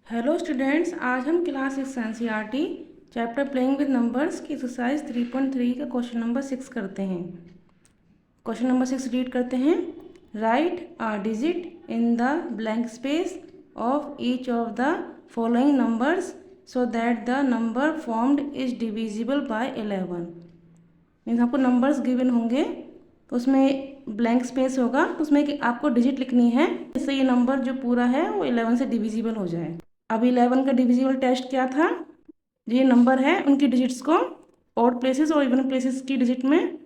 Hello students, आज हम class 6 NCERT chapter playing with numbers की एक्सरसाइज 3.3 का क्वेश्चन नंबर 6 करते हैं। क्वेश्चन नंबर 6 रीड करते हैं। Right a digit in the blank space of each of the following numbers so that the number formed is divisible by 11। Means आपको numbers given होंगे तो उसमें ब्लैंक स्पेस होगा तो उसमें आपको डिजिट लिखनी है जिससे ये नंबर जो पूरा है वो 11 से डिविजिबल हो जाए। अब 11 का डिविजिबल टेस्ट क्या था? ये नंबर है उनकी डिजिट्स को ऑड प्लेसेस और इवन प्लेसेस की डिजिट में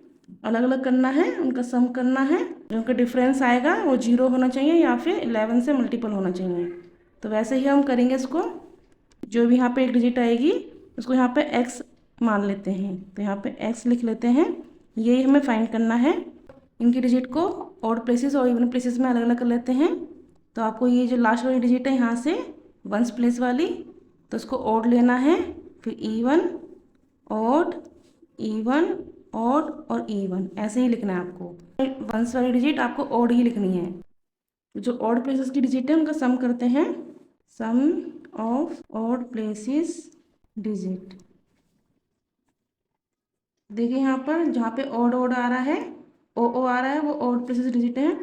अलग अलग करना है, उनका सम करना है। जो उनका डिफरेंस आएगा वो 0 होना चाहिए या फिर 11 से मल्टीपल होना चाहिए। तो वैसे ही हम करेंगे इसको। जो भी यहाँ पे एक डिजिट आएगी उसको यहाँ पे x मान लेते हैं, तो यहाँ पे x लिख लेते हैं। यही हमें फाइंड करना है। इनकी डिजिट को ऑड प्लेसेस और इवन प्लेसेस में अलग अलग कर लेते हैं। तो आपको ये जो लास्ट वाली डिजिट है यहाँ से वंस प्लेस वाली, तो उसको ऑड लेना है, फिर इवन, ऑड, इवन, ऑड और इवन, ऐसे ही लिखना है आपको। वंस वाली डिजिट आपको ऑड ही लिखनी है। जो ऑड प्लेसेस की डिजिट है उनका सम करते हैं। Sum of odd places digit. देखिए यहाँ पर जहाँ पे ऑड ऑड आ रहा है, ओ आ रहा है, वो ऑड प्लेसेस डिजिट है।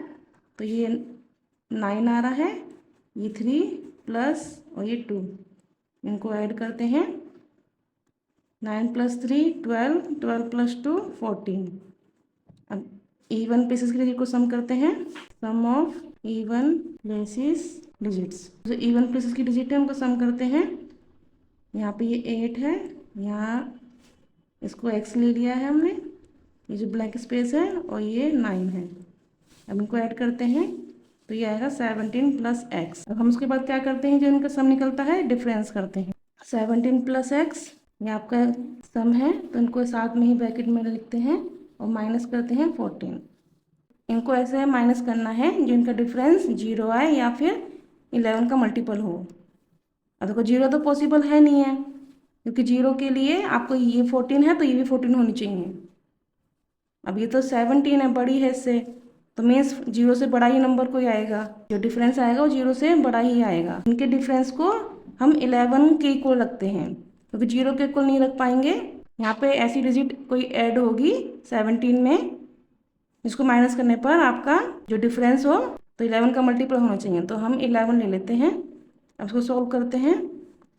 तो ये 9 आ रहा है, ये 3 प्लस और ये 2, इनको ऐड करते हैं। 9 + 3 12, 12 + 2 14। अब इवन प्लेसेस की डिजिट को सम करते हैं। Sum of even places digits. जो इवन प्लेसेस की डिजिट है उनको सम करते हैं। यहाँ पे ये 8 है, यहाँ इसको x ले लिया है हमने, ये जो ब्लैंक स्पेस है, और ये 9 है। अब इनको ऐड करते हैं तो ये आएगा 17 + x। अब हम उसके बाद क्या करते हैं, जो इनका सम निकलता है डिफरेंस करते हैं। 17 + x ये आपका सम है, तो इनको साथ में ही ब्रैकेट में लिखते हैं और माइनस करते हैं 14। इनको ऐसे माइनस करना है जो इनका डिफरेंस 0 आए या फिर 11 का मल्टीपल हो। अब देखो 0 तो पॉसिबल है नहीं है, क्योंकि 0 के लिए आपको ये 14 है तो ये भी 14 होनी चाहिए। अब ये तो 17 है, बड़ी है इससे, तो मीन्स 0 से बड़ा ही नंबर कोई आएगा। जो डिफरेंस आएगा वो 0 से बड़ा ही आएगा। इनके डिफरेंस को हम 11 के इक्वल रखते हैं, क्योंकि 0 के इक्वल नहीं रख पाएंगे। यहाँ पे ऐसी डिजिट कोई ऐड होगी 17 में, जिसको माइनस करने पर आपका जो डिफरेंस हो तो 11 का मल्टीपल होना चाहिए। तो हम 11 ले लेते हैं। अब इसको सॉल्व करते हैं,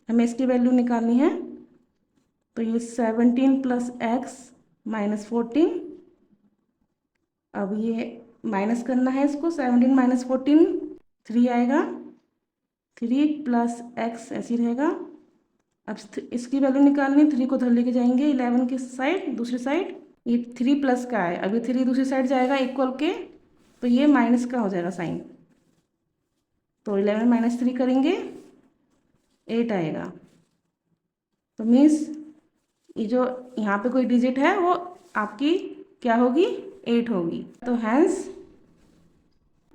हमें इसकी वैल्यू निकालनी है। तो ये 17 + x - 14। अब ये माइनस करना है इसको, 17 - 14 3 आएगा, 3 + x ऐसी रहेगा। अब इसकी वैल्यू निकालनी, 3 को उधर लेके जाएंगे 11 की साइड, दूसरी साइड। ये 3 प्लस का है, अभी 3 दूसरी साइड जाएगा इक्वल के, तो ये माइनस का हो जाएगा साइन। तो 11 - 3 करेंगे 8 आएगा। तो मीन्स ये जो यहाँ पे कोई डिजिट है वो आपकी क्या होगी, 8 होगी। तो हैंस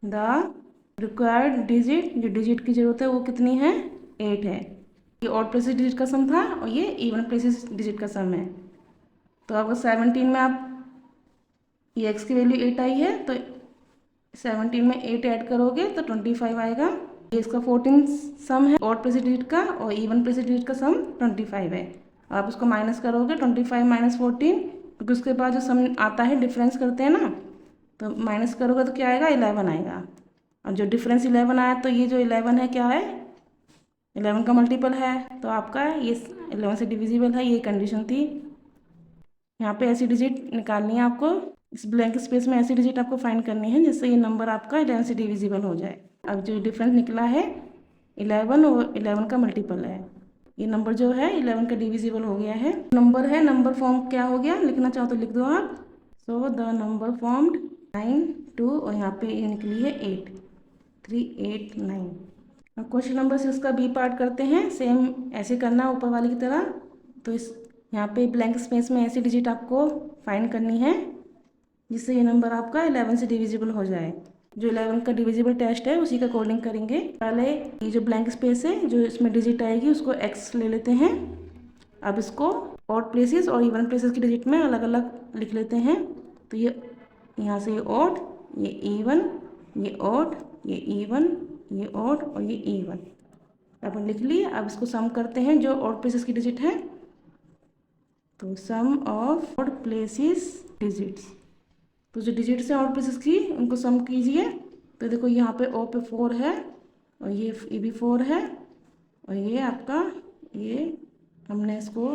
द रिक्वायर्ड डिजिट, जो डिजिट की जरूरत है वो कितनी है, 8 है। ये ऑड प्लेसेस डिजिट का सम था और ये इवन प्लेसेस डिजिट का सम है। तो अगर 17 में आप ये x की वैल्यू 8 आई है तो 17 में 8 ऐड करोगे तो 25 आएगा। ये इसका 14 सम है ऑड प्लेसेस डिजिट का, और इवन प्लेसेस डिजिट का सम 25 है। आप उसको माइनस करोगे 25 - 14, क्योंकि उसके बाद जो सम आता है डिफरेंस करते हैं ना, तो माइनस करोगे तो क्या आएगा, 11 आएगा। और जो डिफरेंस 11 आया तो ये जो 11 है क्या है, 11 का मल्टीपल है, तो आपका ये 11 से डिविजिबल है। ये कंडीशन थी। यहाँ पे ऐसी डिजिट निकालनी है आपको, इस ब्लैंक स्पेस में ऐसी डिजिट आपको फाइंड करनी है जिससे ये नंबर आपका 11 से डिविजिबल हो जाए। अब जो डिफरेंस निकला है 11 और 11 का मल्टीपल है, ये नंबर जो है 11 का डिविजिबल हो गया है। नंबर है, नंबर फॉर्म क्या हो गया, लिखना चाहो तो लिख दो आप। सो द नंबर फॉर्म्ड 9 2, और यहाँ पे ये निकली है 8, 3 8 9। अब क्वेश्चन नंबर 6 का बी पार्ट करते हैं। सेम ऐसे करना ऊपर वाली की तरह। तो इस यहाँ पे ब्लैंक स्पेस में ऐसी डिजिट आपको फाइंड करनी है जिससे ये नंबर आपका 11 से डिविजिबल हो जाए। जो 11 का डिविजिबल टेस्ट है उसी का कोडिंग करेंगे। पहले ये जो ब्लैंक स्पेस है, जो इसमें डिजिट आएगी उसको x ले लेते हैं। अब इसको ऑड प्लेसेस और इवन प्लेसेस की डिजिट में अलग अलग लिख लेते हैं। तो ये यहाँ से ये ऑड, ये इवन, ये ऑड, ये इवन, ये ऑड और ये इवन, अपन लिख लिए। अब इसको सम करते हैं जो ऑड प्लेसेस की डिजिट है, तो सम ऑफ ऑड प्लेसेस डिजिट्स, तो जो डिजिट्स हैं ऑड प्लेसेस की उनको सम कीजिए। तो देखो यहाँ पे ओ पे 4 है और ये भी 4 है और ये आपका ये हमने इसको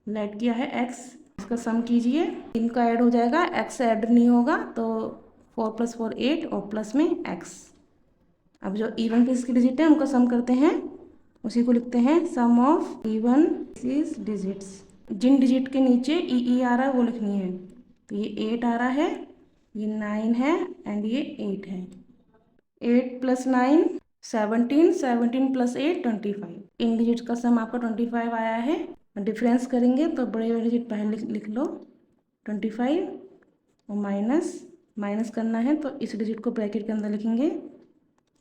लेट किया है x, इसका सम कीजिए, इनका ऐड हो जाएगा, x ऐड नहीं होगा तो 4 + 4 8 और प्लस में x। अब जो इवन प्लेसेस की डिजिट है उनका सम करते हैं, उसी को लिखते हैं sum of even places digits. जिन डिजिट के नीचे ई आ रहा है वो लिखनी है। तो ये 8 आ रहा है, ये 9 है एंड ये 8 है। 8 + 9 17, 17 + 8 25। इन डिजिट का सम आपका 25 आया है। डिफरेंस करेंगे तो बड़े बड़े डिजिट पहले लिख लो 25 और माइनस करना है तो इस डिजिट को ब्रैकेट के अंदर लिखेंगे।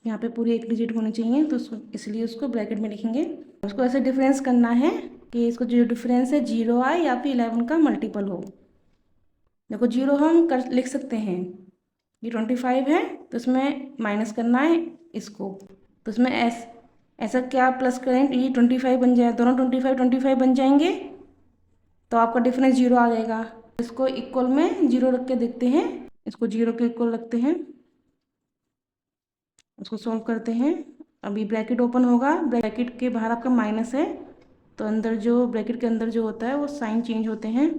यहाँ पे पूरी एक डिजिट होनी चाहिए तो इसलिए उसको ब्रैकेट में लिखेंगे। उसको ऐसे डिफरेंस करना है कि इसको जो डिफरेंस है 0 आए या फिर 11 का मल्टीपल हो। देखो 0 हम लिख सकते हैं, ये 25 है तो इसमें माइनस करना है इसको, तो इसमें ऐसा क्या प्लस करें, ये 25 बन जाए, दोनों 25 बन जाएंगे तो आपका डिफरेंस 0 आ जाएगा। इसको इक्वल में 0 रख के देखते हैं, इसको 0 के इक्वल रखते हैं, उसको सॉल्व करते हैं। अभी ब्रैकेट ओपन होगा, ब्रैकेट के बाहर आपका माइनस है तो अंदर जो ब्रैकेट के अंदर जो होता है वो साइन चेंज होते हैं,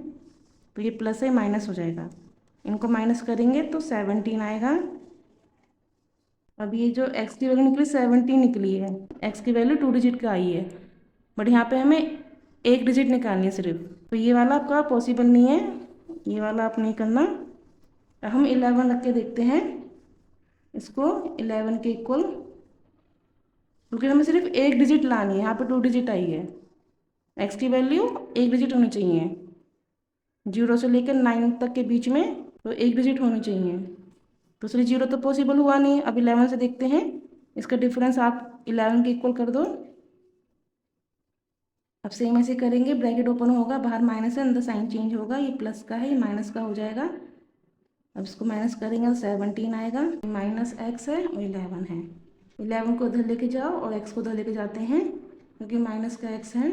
तो ये प्लस है माइनस हो जाएगा। इनको माइनस करेंगे तो 17 आएगा। अब ये जो x की वैल्यू निकली 17 निकली है, x की वैल्यू 2 डिजिट का आई है, बट यहाँ पे हमें एक डिजिट निकालनी है सिर्फ, तो ये वाला आपका पॉसिबल नहीं है, ये वाला आप नहीं करना। हम 11 रख के देखते हैं इसको 11 के इक्वल, क्योंकि हमें सिर्फ एक डिजिट लानी है, यहाँ पे 2 डिजिट आई है, x की वैल्यू एक डिजिट होनी चाहिए, 0 से लेकर 9 तक के बीच में तो एक डिजिट होनी चाहिए, तो इसलिए 0 तो पॉसिबल हुआ नहीं। अब 11 से देखते हैं, इसका डिफरेंस आप 11 के इक्वल कर दो। अब सेम ऐसे करेंगे, ब्रैकेट ओपन होगा, बाहर माइनस है, अंदर साइन चेंज होगा, ये प्लस का है ये माइनस का हो जाएगा। अब इसको माइनस करेंगे तो 17 आएगा, माइनस x है और 11 है। 11 को उधर लेके जाओ और x को उधर लेके जाते हैं क्योंकि माइनस का x है।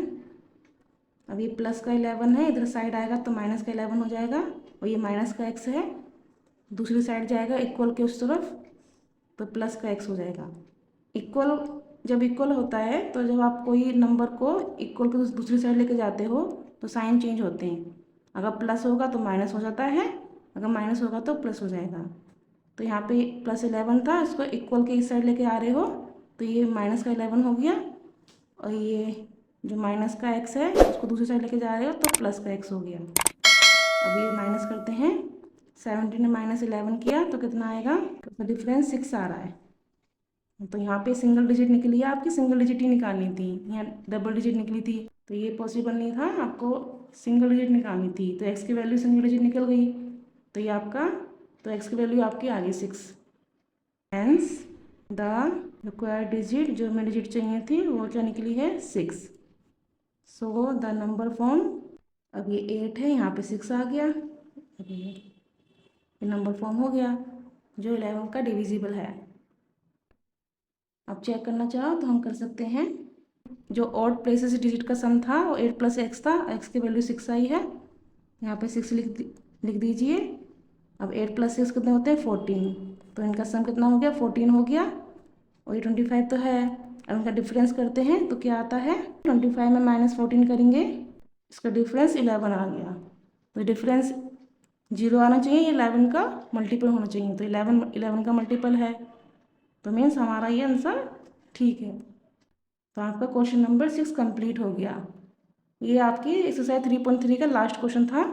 अब ये प्लस का 11 है, इधर साइड आएगा तो माइनस का 11 हो जाएगा और ये माइनस का x है, दूसरी साइड जाएगा इक्वल के उस तरफ तो प्लस का x हो जाएगा। इक्वल जब इक्वल होता है तो जब आप कोई नंबर को इक्वल के दूसरी साइड लेके जाते हो तो साइन चेंज होते हैं, अगर प्लस होगा तो माइनस हो जाता है, अगर माइनस होगा तो प्लस हो जाएगा। तो यहाँ पे प्लस 11 था, इसको इक्वल के इस साइड लेके आ रहे हो तो ये माइनस का 11 हो गया और ये जो माइनस का x है उसको दूसरी साइड लेके जा रहे हो तो प्लस का x हो गया। अब ये माइनस करते हैं, 17 में -11 किया तो कितना आएगा, तो डिफरेंस 6 आ रहा है। तो यहाँ पे सिंगल डिजिट निकली है, आपकी सिंगल डिजिट ही निकालनी थी, यहाँ डबल डिजिट निकली थी तो ये पॉसिबल नहीं था, आपको सिंगल डिजिट निकालनी थी, तो x की वैल्यू सिंगल डिजिट निकल गई, तो ये आपका, तो x की वैल्यू आपकी आ गई 6। हेंस द रिक्वायर्ड डिजिट, जो हमें डिजिट चाहिए थी वो क्या निकली है 6। सो द नंबर फॉर्म, अब ये 8 है, यहाँ पे 6 आ गया, अब ये नंबर फॉर्म हो गया जो 11 का डिविजिबल है। अब चेक करना चाहो तो हम कर सकते हैं, जो ऑड प्लेसेस डिजिट का सम था वो 8 + x था, x की वैल्यू 6 आई है, यहाँ पे 6 लिख दीजिए। अब 8 + 6 कितने होते हैं 14, तो इनका सम कितना हो गया 14 हो गया और ये 25 तो है। अब इनका डिफरेंस करते हैं तो क्या आता है, 25 में -14 करेंगे, इसका डिफरेंस 11 आ गया, तो डिफरेंस 0 आना चाहिए, ये 11 का मल्टीपल होना चाहिए, तो 11 का मल्टीपल है, तो मीन्स हमारा ये आंसर ठीक है। तो आपका क्वेश्चन नंबर 6 कंप्लीट हो गया। ये आपकी एक्सरसाइज 3.3 का लास्ट क्वेश्चन था।